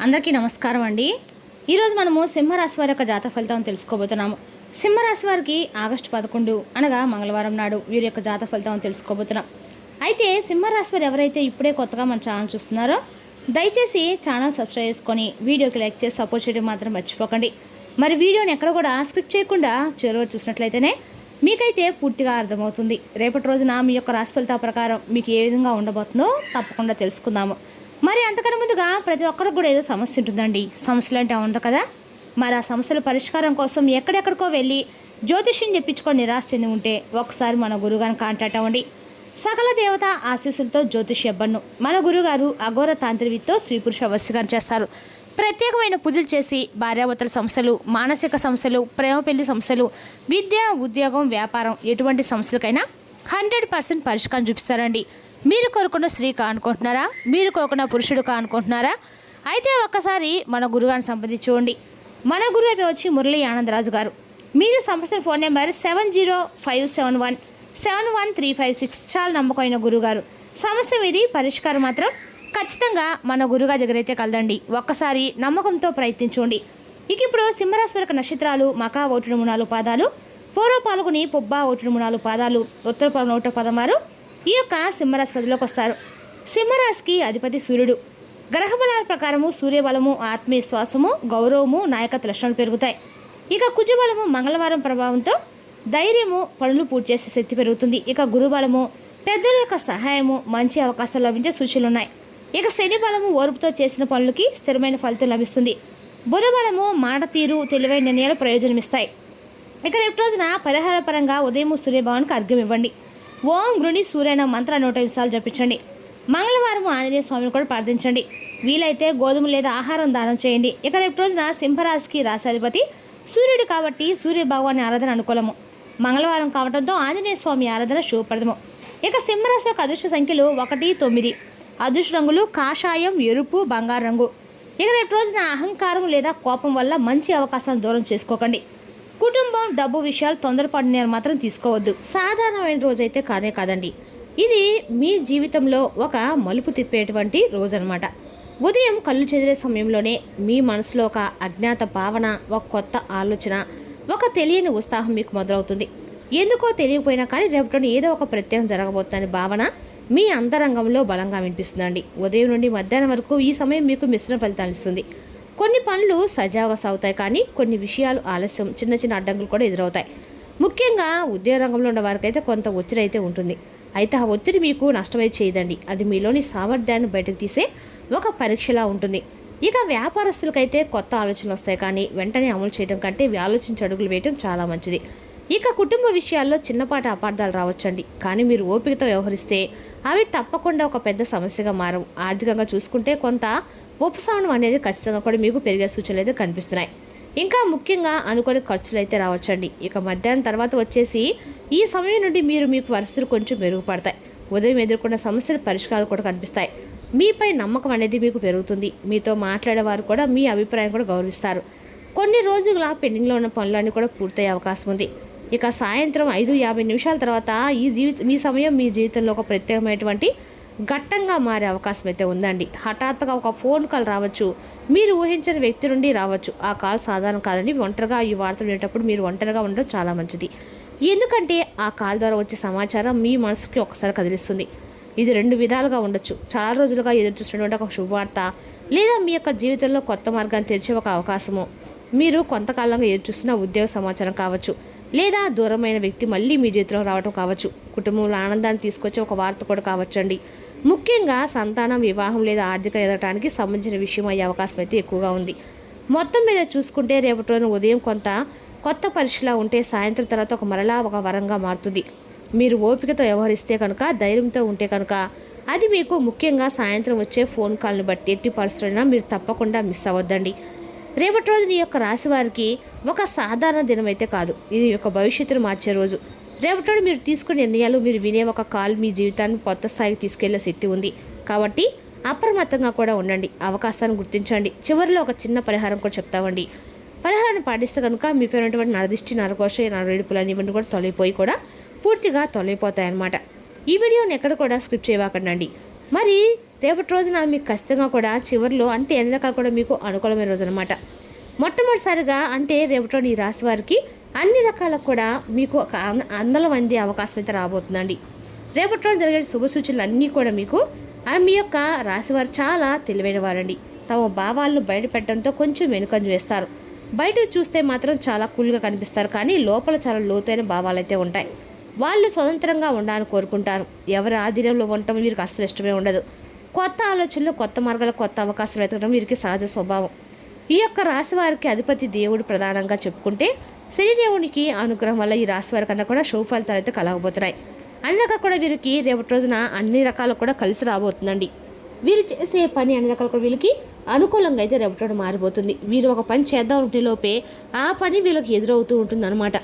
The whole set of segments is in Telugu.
అందరికీ నమస్కారం అండి. ఈరోజు మనము సింహరాశి వారి యొక్క జాతక ఫలితాలను తెలుసుకోబోతున్నాము. సింహరాశి వారికి ఆగస్టు 11 అనగా మంగళవారం నాడు వీరి యొక్క జాతక ఫలితాలను తెలుసుకోబోతున్నాం. అయితే సింహరాశి వారు ఎవరైతే ఇప్పుడే కొత్తగా మన ఛానల్ చూస్తున్నారో దయచేసి ఛానల్ సబ్స్క్రైబ్ చేసుకొని వీడియోకి లైక్ చేసి సపోర్ట్ చేయడం మాత్రం మర్చిపోకండి. మరి వీడియోని ఎక్కడ కూడా స్క్రిప్ట్ చేయకుండా చివరి చూసినట్లయితేనే మీకైతే పూర్తిగా అర్థమవుతుంది. రేపటి రోజున మీ యొక్క రాశి ఫలితాల ప్రకారం మీకు ఏ విధంగా ఉండబోతుందో తప్పకుండా తెలుసుకుందాము. మరి అంతకన్నా ముందుగా ప్రతి ఒక్కరికి కూడా ఏదో సమస్య ఉంటుందండి. సమస్యలు అంటే ఉండవు కదా. మరి ఆ సమస్యల పరిష్కారం కోసం ఎక్కడెక్కడికో వెళ్ళి జ్యోతిష్యం చెప్పించుకొని నిరాశ చెంది ఉంటే ఒకసారి మన గురువుగారిని కాంటాక్ట్ అవ్వండి. సకల దేవత ఆశీస్సులతో జ్యోతిష్య ఇవ్వను మన గురుగారు అఘోర తాంత్రికతో స్త్రీ పురుష వశీకరణ చేస్తారు. ప్రత్యేకమైన పూజలు చేసి భార్యాభర్తల సమస్యలు, మానసిక సమస్యలు, ప్రేమ పెళ్లి సమస్యలు, విద్య, ఉద్యోగం, వ్యాపారం ఎటువంటి సమస్యలకైనా 100% పరిష్కారం చూపిస్తారండి. మీరు కోరుకున్న స్త్రీ కానుకుంటున్నారా? మీరు కోరుకున్న పురుషుడు కానుకుంటున్నారా? అయితే ఒక్కసారి మన గురుగారిని సంప్రదించుకోండి. మన గురువు వచ్చి మురళీ ఆనందరాజు గారు. మీరు సంప్రదించిన ఫోన్ నెంబర్ 7057171356. చాలా నమ్మకమైన గురుగారు. సమస్య మీది పరిష్కారం మాత్రం ఖచ్చితంగా మన గురుగారి దగ్గర అయితే కలదండి. ఒక్కసారి నమ్మకంతో ప్రయత్నించండి. ఇక ఇప్పుడు సింహరాశి వారి నక్షత్రాలు మకా 1-3 పాదాలు, పూర్వ పాల్గొని పుబ్బ 1-3 పాదాలు, ఉత్తర పాల్గొని 116 ఈ యొక్క సింహరాశి పరిధిలోకి వస్తారు. సింహరాశికి అధిపతి సూర్యుడు. గ్రహబలాల ప్రకారము సూర్యబలము, ఆత్మవిశ్వాసము, గౌరవము, నాయకత్వ లక్షణాలు పెరుగుతాయి. ఇక కుజబలము మంగళవారం ప్రభావంతో ధైర్యము, పనులు పూర్తి చేసే శక్తి పెరుగుతుంది. ఇక గురుబలము పెద్దల యొక్క సహాయము, మంచి అవకాశాలు లభించే సూచనలు ఉన్నాయి. ఇక శని బలము ఓర్పుతో చేసిన పనులకి స్థిరమైన ఫలితం లభిస్తుంది. బుధ బలము మాట తీరు, తెలివైన నిర్ణయాలు ప్రయోజనం ఇస్తాయి. ఇక రేపు రోజున పరిహార పరంగా ఉదయం సూర్యభావానికి అర్ఘ్యం ఇవ్వండి. ఓం గృణి సూర్యన మంత్ర 100 నిమిషాలు జపించండి. మంగళవారం ఆంజనేయ స్వామిని కూడా ప్రార్థించండి. వీలైతే గోధుమ లేదా ఆహారం దానం చేయండి. ఇక రేపు రోజున సింహరాశికి రాశాధిపతి సూర్యుడు కాబట్టి సూర్య భగవాని ఆరాధన అనుకూలము. మంగళవారం కావడంతో ఆంజనేయ స్వామి ఆరాధన శుభప్రదము. ఇక సింహరాశి యొక్క అదృష్ట సంఖ్యలు 1, 9. అదృష్ట రంగులు కాషాయం, ఎరుపు, బంగారు రంగు. ఇక రేపు రోజున అహంకారం లేదా కోపం వల్ల మంచి అవకాశాలను దూరం చేసుకోకండి. కుటుంబం, డబ్బు విషయాలు తొందరపాటు నిర్ణయాలు మాత్రం తీసుకోవద్దు. సాధారణమైన రోజైతే కాదే కాదండి. ఇది మీ జీవితంలో ఒక మలుపు తిప్పేటువంటి రోజు అనమాట. ఉదయం కళ్ళు చెదిరే సమయంలోనే మీ మనసులో ఒక అజ్ఞాత భావన, ఒక కొత్త ఆలోచన, ఒక తెలియని ఉత్సాహం మీకు మొదలవుతుంది. ఎందుకో తెలియకపోయినా కానీ రేపటి ఏదో ఒక ప్రత్యేకం జరగబోతుందని భావన మీ అంతరంగంలో బలంగా వినిపిస్తుందండి. ఉదయం నుండి మధ్యాహ్నం వరకు ఈ సమయం మీకు మిశ్రమ ఫలితాలు ఇస్తుంది. కొన్ని పనులు సజావుగా సాగుతాయి, కానీ కొన్ని విషయాలు ఆలస్యం, చిన్న చిన్న అడ్డంకులు కూడా ఎదురవుతాయి. ముఖ్యంగా ఉద్యోగ రంగంలో ఉన్న వారికి అయితే కొంత ఒత్తిడి అయితే ఉంటుంది. అయితే ఆ ఒత్తిడి మీకు నష్టమై చేయదండి. అది మీలోని సామర్థ్యాన్ని బయటకు తీసే ఒక పరీక్షలా ఉంటుంది. ఇక వ్యాపారస్తులకైతే కొత్త ఆలోచనలు వస్తాయి, కానీ వెంటనే అమలు చేయడం కంటే ఆలోచించి అడుగులు వేయడం చాలా మంచిది. ఇక కుటుంబ విషయాల్లో చిన్నపాటి అపార్థాలు రావచ్చండి, కానీ మీరు ఓపికతో వ్యవహరిస్తే అవి తప్పకుండా ఒక పెద్ద సమస్యగా మారవు. ఆర్థికంగా చూసుకుంటే కొంత ఉపశమనం అనేది ఖచ్చితంగా కూడా మీకు పెరిగే సూచనలు అయితే కనిపిస్తున్నాయి. ఇంకా ముఖ్యంగా అనుకోని ఖర్చులు అయితే రావచ్చండి. ఇక మధ్యాహ్నం తర్వాత వచ్చేసి ఈ సమయం నుండి మీకు పరిస్థితులు కొంచెం మెరుగుపడతాయి. ఉదయం ఎదుర్కొన్న సమస్యల పరిష్కారాలు కూడా కనిపిస్తాయి. మీపై నమ్మకం అనేది మీకు పెరుగుతుంది. మీతో మాట్లాడేవారు కూడా మీ అభిప్రాయం కూడా గౌరవిస్తారు. కొన్ని రోజుల పెండింగ్లో ఉన్న పనులన్నీ కూడా పూర్తయ్యే అవకాశం ఉంది. ఇక సాయంత్రం 5:50 తర్వాత మీ సమయం మీ జీవితంలో ఒక ప్రత్యేకమైనటువంటి ఘట్టంగా మారే అవకాశం అయితే ఉందండి. హఠాత్తుగా ఒక ఫోన్ కాల్ రావచ్చు. మీరు ఊహించని వ్యక్తి నుండి రావచ్చు. ఆ కాల్ సాధారణ కాదండి. ఒంటరిగా ఈ వార్తలు వినేటప్పుడు మీరు ఒంటరిగా ఉండడం చాలా మంచిది. ఎందుకంటే ఆ కాల్ ద్వారా వచ్చే సమాచారం మీ మనసుకి ఒకసారి కదిలిస్తుంది. ఇది 2 విధాలుగా ఉండొచ్చు. చాలా రోజులుగా ఎదురు చూస్తున్నటువంటి ఒక శుభవార్త, లేదా మీ యొక్క జీవితంలో కొత్త మార్గాన్ని తెరిచే ఒక అవకాశము, మీరు కొంతకాలంగా ఎదురు చూస్తున్న ఉద్యోగ సమాచారం కావచ్చు, లేదా దూరమైన వ్యక్తి మళ్ళీ మీ జీవితంలో రావడం కావచ్చు. కుటుంబంలో ఆనందాన్ని తీసుకొచ్చే ఒక వార్త కూడా కావచ్చండి. ముఖ్యంగా సంతానం, వివాహం లేదా ఆర్థిక ఎదగటానికి సంబంధించిన విషయం అయ్యే అవకాశం అయితే ఎక్కువగా ఉంది. మొత్తం మీద చూసుకుంటే రేపటి రోజున ఉదయం కొంత కొత్త పరీక్షలా ఉంటే సాయంత్రం తర్వాత మరలా ఒక వరంగా మారుతుంది. మీరు ఓపికతో వ్యవహరిస్తే కనుక, ధైర్యంతో ఉంటే కనుక అది మీకు ముఖ్యంగా సాయంత్రం వచ్చే ఫోన్ కాల్ని బట్టి ఎట్టి పరిస్థితులైనా మీరు తప్పకుండా మిస్ అవ్వద్దండి. రేపటి రోజు నీ యొక్క రాశి వారికి ఒక సాధారణ దినం అయితే కాదు. ఇది యొక్క భవిష్యత్తును మార్చే రోజు. రేపటి రోజు మీరు తీసుకునే నిర్ణయాలు, మీరు వినే ఒక కాల్ మీ జీవితాన్ని కొత్త స్థాయికి తీసుకెళ్లే శక్తి ఉంది. కాబట్టి అప్రమత్తంగా కూడా ఉండండి. అవకాశాన్ని గుర్తించండి. చివరిలో ఒక చిన్న పరిహారం కూడా చెప్తామండి. పరిహారాన్ని పాటిస్తే కనుక మీ పేరున్నటువంటి నరదిష్టి, నరకోశ, నరవేడుపులు ఇవన్నీ కూడా తొలగిపోయి కూడా పూర్తిగా తొలగిపోతాయి అన్నమాట. ఈ వీడియోని ఎక్కడ కూడా స్క్రిప్ట్ చేయవాకండి. మరి రేపటి రోజున మీకు ఖచ్చితంగా కూడా చివరిలో అంటే ఎన్ని రకాలు కూడా మీకు అనుకూలమైన రోజు అనమాట. మొట్టమొదటిసారిగా అంటే రేపటి రోజు ఈ రాశి వారికి అన్ని రకాలకు కూడా మీకు ఒక అందలం అందే అవకాశం అయితే రాబోతుందండి. రేపటి రోజు జరిగే శుభ సూచనలు అన్నీ కూడా మీకు మీ యొక్క రాశివారు చాలా తెలివైన వారండి. తమ భావాలను బయటపెట్టడంతో కొంచెం వెనుకంజ వేస్తారు. బయట చూస్తే మాత్రం చాలా కూల్గా కనిపిస్తారు, కానీ లోపల చాలా లోతైన భావాలు అయితే ఉంటాయి. వాళ్ళు స్వతంత్రంగా ఉండాలని కోరుకుంటారు. ఎవరి ఆధీనంలో ఉండటం వీరికి అస్సలు ఇష్టమే ఉండదు. కొత్త ఆలోచనలు, కొత్త మార్గాలు, కొత్త అవకాశాలు వెతకడం వీరికి సహజ స్వభావం. ఈ యొక్క రాశి వారికి అధిపతి దేవుడు ప్రధానంగా చెప్పుకుంటే శనిదేవునికి అనుగ్రహం వల్ల ఈ రాశి వారి కన్నా కూడా శుభ ఫలితాలు అయితే కలగబోతున్నాయి. అన్ని రకాలు కూడా వీరికి రేపటి రోజున అన్ని రకాలు కూడా కలిసి రాబోతుందండి. వీరు చేసే పని అన్ని రకాలు కూడా వీళ్ళకి అనుకూలంగా అయితే రేపటి రోజు మారిపోతుంది. వీరు ఒక పని చేద్దాం ఉంటే లోపే ఆ పని వీళ్ళకి ఎదురవుతూ ఉంటుంది అనమాట.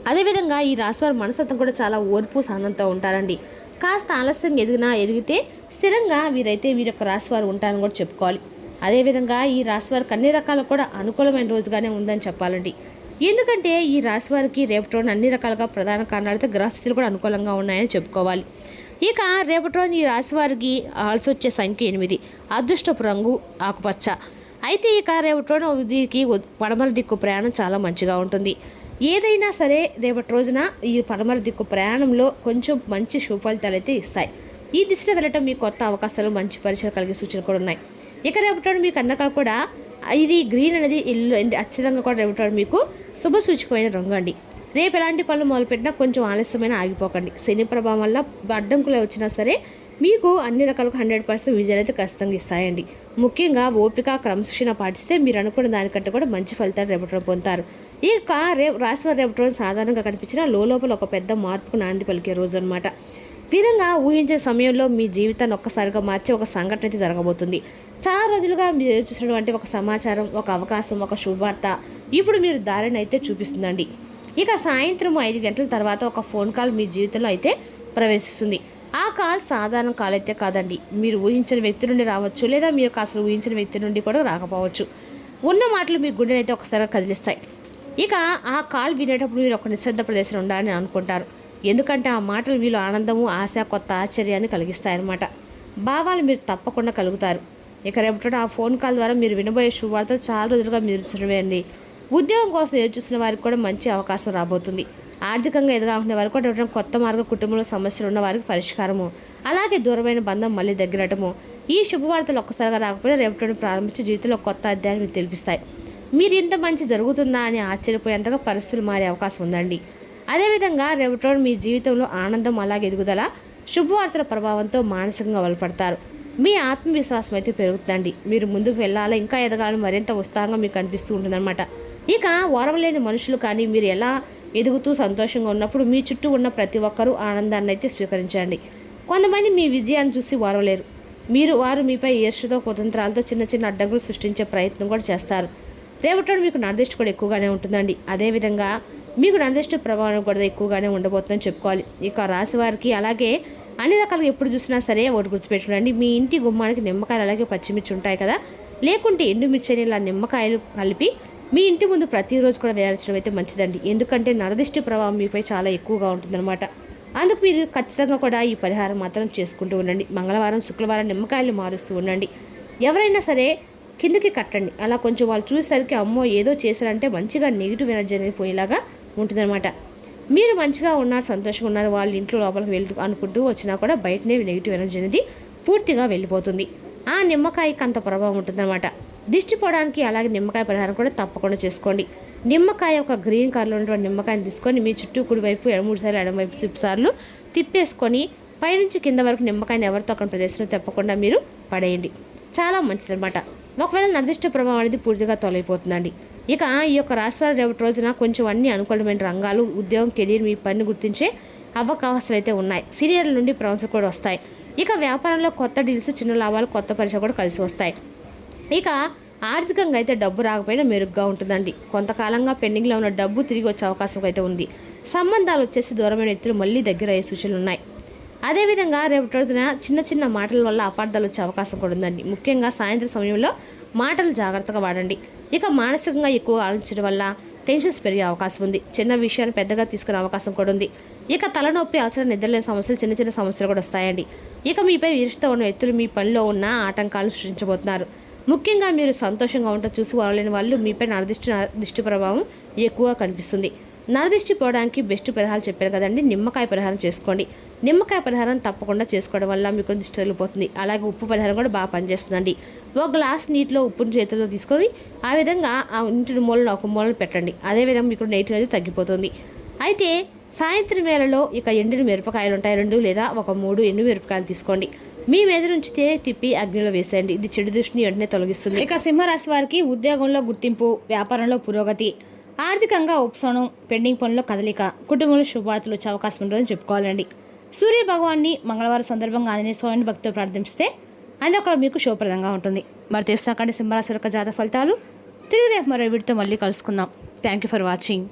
అదేవిధంగా ఈ రాశివారి మనసంతా కూడా చాలా ఓర్పు సహనంతో ఉంటారండి. కాస్త ఆలస్యం ఎదిగితే స్థిరంగా వీరైతే వీరి యొక్క రాశివారు ఉంటారని కూడా చెప్పుకోవాలి. అదేవిధంగా ఈ రాశివారికి అన్ని రకాల కూడా అనుకూలమైన రోజుగానే ఉందని చెప్పాలండి. ఎందుకంటే ఈ రాశివారికి రేపటి రోజున అన్ని రకాలుగా ప్రధాన కారణాలతో గ్రహస్థితులు కూడా అనుకూలంగా ఉన్నాయని చెప్పుకోవాలి. ఇక రేపటి రోజు ఈ రాశివారికి ఆల్సి వచ్చే సంఖ్య 8, అదృష్టపు రంగు ఆకుపచ్చ. అయితే ఇక రేపటి రోజున వీరికి పడమర దిక్కు ప్రయాణం చాలా మంచిగా ఉంటుంది. ఏదైనా సరే రేపటి రోజున ఈ పడమర దిక్కు ప్రయాణంలో కొంచెం మంచి శుభ ఫలితాలు అయితే ఇస్తాయి. ఈ దిశలో వెళ్ళటం మీకు కొత్త అవకాశాలు, మంచి పరిచయం కలిగే సూచనలు కూడా ఉన్నాయి. ఇక రేపటి రోజు మీకు అన్నకాలు కూడా ఇది గ్రీన్ అనేది ఇల్లు అత్యధికంగా కూడా రేపటి రోజు మీకు శుభ సూచకమైన రంగు అండి. రేపు ఎలాంటి పనులు మొదలుపెట్టినా కొంచెం ఆలస్యమైన ఆగిపోకండి. శని ప్రభావం వల్ల అడ్డంకులు వచ్చినా సరే మీకు అన్ని రకాలుగా 100% విజయాలు అయితే ఖచ్చితంగా ఇస్తాయండి. ముఖ్యంగా ఓపిక, క్రమశిక్షణ పాటిస్తే మీరు అనుకున్న దానికంటే కూడా మంచి ఫలితాలు రేపటి రోజు పొందుతారు. ఈ రాశివారి రేపటి రోజు సాధారణంగా కనిపించిన లోపల ఒక పెద్ద మార్పుకు నాంది పలికే రోజు అనమాట. విధంగా ఊహించే సమయంలో మీ జీవితాన్ని ఒక్కసారిగా మార్చే ఒక సంఘటన అయితే జరగబోతుంది. చాలా రోజులుగా మీరు చూసినటువంటి ఒక సమాచారం, ఒక అవకాశం, ఒక శుభవార్త ఇప్పుడు మీరు దారిని అయితే చూపిస్తుందండి. ఇక సాయంత్రం 5 గంటల తర్వాత ఒక ఫోన్ కాల్ మీ జీవితంలో అయితే ప్రవేశిస్తుంది. ఆ కాల్ సాధారణ కాల్ అయితే కాదండి. మీరు ఊహించిన వ్యక్తి నుండి రావచ్చు, లేదా మీరు అసలు ఊహించిన వ్యక్తి నుండి కూడా రాకపోవచ్చు. ఉన్న మాటలు మీ గుండెని అయితే ఒకసారి కదిలిస్తాయి. ఇక ఆ కాల్ వినేటప్పుడు మీరు ఒక నిశ్శబ్ద ప్రదేశంలో ఉండాలని అనుకుంటారు. ఎందుకంటే ఆ మాటలు మీలో ఆనందము, ఆశ, కొత్త ఆశ్చర్యాన్ని కలిగిస్తాయన్నమాట. భావాలు మీరు తప్పకుండా కలుగుతారు. ఇక రేపటి ఆ ఫోన్ కాల్ ద్వారా మీరు వినబోయే శుభవార్తలు చాలా రోజులుగా మీరు చూడవేయండి. ఉద్యోగం కోసం ఎదురు చూసిన వారికి కూడా మంచి అవకాశం రాబోతుంది. ఆర్థికంగా ఎదగాలనుకునే వారికి కూడా కొత్త మార్గం, కుటుంబంలో సమస్యలు ఉన్న వారికి పరిష్కారము, అలాగే దూరమైన బంధం మళ్ళీ దగ్గరటము. ఈ శుభవార్తలు ఒక్కసారిగా రాకపోయినా రేపటి ప్రారంభించి జీవితంలో కొత్త అధ్యాయాన్ని మీకు తెలిపిస్తాయి. మీరు ఇంత మంచి జరుగుతుందా అని ఆశ్చర్యపోయేంతగా పరిస్థితులు మారే అవకాశం ఉందండి. అదేవిధంగా రేపటి రోజు మీ జీవితంలో ఆనందం, అలాగే ఎదుగుదల, శుభవార్తల ప్రభావంతో మానసికంగా బలపడతారు. మీ ఆత్మవిశ్వాసం అయితే పెరుగుతుందండి. మీరు ముందుకు వెళ్ళాలి, ఇంకా ఎదగాలని మరింత ఉత్సాహంగా మీకు అనిపిస్తూ ఉంటుందన్నమాట. ఇక ఓర్వలేని మనుషులు కానీ మీరు ఎలా ఎదుగుతూ సంతోషంగా ఉన్నప్పుడు మీ చుట్టూ ఉన్న ప్రతి ఒక్కరూ ఆనందాన్ని అయితే స్వీకరించండి. కొంతమంది మీ విజయాన్ని చూసి ఓర్వలేరు. వారు మీపై ఈర్ష్యతో, కుతంత్రాలతో చిన్న చిన్న అడ్డంకులు సృష్టించే ప్రయత్నం కూడా చేస్తారు. రేపటి మీకు నరదిష్టి కూడా ఎక్కువగానే ఉంటుందండి. అదేవిధంగా మీకు నరదిష్టి ప్రభావం కూడా ఎక్కువగానే ఉండబోతుందని చెప్పుకోవాలి. ఇక రాశి వారికి అలాగే అన్ని రకాలుగా ఎప్పుడు చూసినా సరే ఒకటి గుర్తుపెట్టుకోండి. మీ ఇంటి గుమ్మానికి నిమ్మకాయలు అలాగే పచ్చిమిర్చి ఉంటాయి కదా, లేకుంటే ఎండుమిర్చి ఇలా నిమ్మకాయలు కలిపి మీ ఇంటి ముందు ప్రతిరోజు కూడా వేయించడం అయితే మంచిదండి. ఎందుకంటే నరదిష్టి ప్రభావం మీపై చాలా ఎక్కువగా ఉంటుందన్నమాట. అందుకు మీరు ఖచ్చితంగా కూడా ఈ పరిహారం మాత్రం చేసుకుంటూ ఉండండి. మంగళవారం, శుక్రవారం నిమ్మకాయలు మారుస్తూ ఉండండి. ఎవరైనా సరే కిందకి కట్టండి. అలా కొంచెం వాళ్ళు చూసేసరికి అమ్మో ఏదో చేశారంటే మంచిగా నెగిటివ్ ఎనర్జీ అనేది పోయేలాగా ఉంటుందన్నమాట. మీరు మంచిగా ఉన్నారు, సంతోషంగా ఉన్నారు, వాళ్ళ ఇంట్లో లోపలికి వెళ్ళి అనుకుంటూ వచ్చినా కూడా బయటనే నెగిటివ్ ఎనర్జీ అనేది పూర్తిగా వెళ్ళిపోతుంది. ఆ నిమ్మకాయకి అంత ప్రభావం ఉంటుందన్నమాట. దిష్టి పోవడానికి అలాగే నిమ్మకాయ పరిహారం కూడా తప్పకుండా చేసుకోండి. నిమ్మకాయ ఒక గ్రీన్ కలర్లో ఉన్నటువంటి నిమ్మకాయని తీసుకొని మీ చుట్టూ కుడివైపు 3 సార్లు ఎడమవైపు సార్లు తిప్పేసుకొని పైనుంచి కింద వరకు నిమ్మకాయని ఎవరితో అక్కడ ప్రదేశంలో తప్పకుండా మీరు పడేయండి. చాలా మంచిదన్నమాట. ఒకవేళ నిర్దిష్ట ప్రభావం అనేది పూర్తిగా తొలగిపోతుందండి. ఇక ఈ యొక్క రాశివారి రేపటి రోజున కొంచెం అన్ని అనుకూలమైన రంగాలు, ఉద్యోగం, కెరీర్, మీ పని గుర్తించే అవకాశాలు అయితే ఉన్నాయి. సీనియర్ల నుండి ప్రమోషన్ కూడా వస్తాయి. ఇక వ్యాపారంలో కొత్త డీల్స్, చిన్న లాభాలు, కొత్త పరిచయం కూడా కలిసి వస్తాయి. ఇక ఆర్థికంగా అయితే డబ్బు రాకపోయినా మెరుగ్గా ఉంటుందండి. కొంతకాలంగా పెండింగ్లో ఉన్న డబ్బు తిరిగి వచ్చే అవకాశం అయితే ఉంది. సంబంధాలు వచ్చేసి దూరమైన వ్యక్తులు మళ్ళీ దగ్గర అయ్యే సూచనలు ఉన్నాయి. అదేవిధంగా రేపటి రోజున చిన్న చిన్న మాటల వల్ల అపార్థాలు వచ్చే అవకాశం కూడా ఉందండి. ముఖ్యంగా సాయంత్రం సమయంలో మాటలు జాగ్రత్తగా వాడండి. ఇక మానసికంగా ఎక్కువ ఆలోచించడం వల్ల టెన్షన్స్ పెరిగే అవకాశం ఉంది. చిన్న విషయాన్ని పెద్దగా తీసుకునే అవకాశం కూడా ఉంది. ఇక తలనొప్పి, అలసట, నిద్రలేని సమస్యలు, చిన్న చిన్న సమస్యలు కూడా వస్తాయండి. ఇక మీపై ఈర్ష్యతో ఉన్న వ్యక్తులు మీ పనిలో ఉన్న ఆటంకాలను సృష్టించబోతున్నారు. ముఖ్యంగా మీరు సంతోషంగా ఉంటూ చూసి వాళ్ళని వాళ్ళు మీపై నరదిష్టి ప్రభావం ఎక్కువగా కనిపిస్తుంది. నరదిష్టి పోవడానికి బెస్ట్ పరిహారం చెప్పారు కదండి, నిమ్మకాయ పరిహారం చేసుకోండి. నిమ్మకాయ పరిహారం తప్పకుండా చేసుకోవడం వల్ల మీకు దిష్టి తొలగిపోతుంది. అలాగే ఉప్పు పరిహారం కూడా బాగా పనిచేస్తుందండి. ఒక గ్లాస్ నీటిలో ఉప్పుని చేతుల్లో తీసుకొని ఆ విధంగా ఆ ఇంటి మూలను ఒక మూలను పెట్టండి. అదేవిధంగా మీకు నెగిటివ్ అనేది తగ్గిపోతుంది. అయితే సాయంత్రం వేళలో ఇక ఎండిన మిరపకాయలు ఉంటాయి, 2 లేదా 3 ఎండు మిరపకాయలు తీసుకోండి. మీ మీద నుంచి తిప్పి అగ్నిలో వేసేయండి. ఇది చెడు దృష్టిని వెంటనే తొలగిస్తుంది. ఇక సింహరాశి వారికి ఉద్యోగంలో గుర్తింపు, వ్యాపారంలో పురోగతి, ఆర్థికంగా ఉపశమనం, పెండింగ్ పనుల్లో కదలిక, కుటుంబంలో శుభవార్తలు వచ్చే అవకాశం ఉంటుందని చెప్పుకోవాలండి. సూర్య భగవాన్ని మంగళవారం సందర్భంగా ఆంజనేయ స్వామిని భక్తితో ప్రార్థిస్తే అది అక్కడ మీకు శుభప్రదంగా ఉంటుంది. మరి తెలుసునాకండి సింహరాశి యొక్క జాతక ఫలితాలు. తిరిగి రేపు మరో వీడితో మళ్ళీ కలుసుకుందాం. Thank you for watching.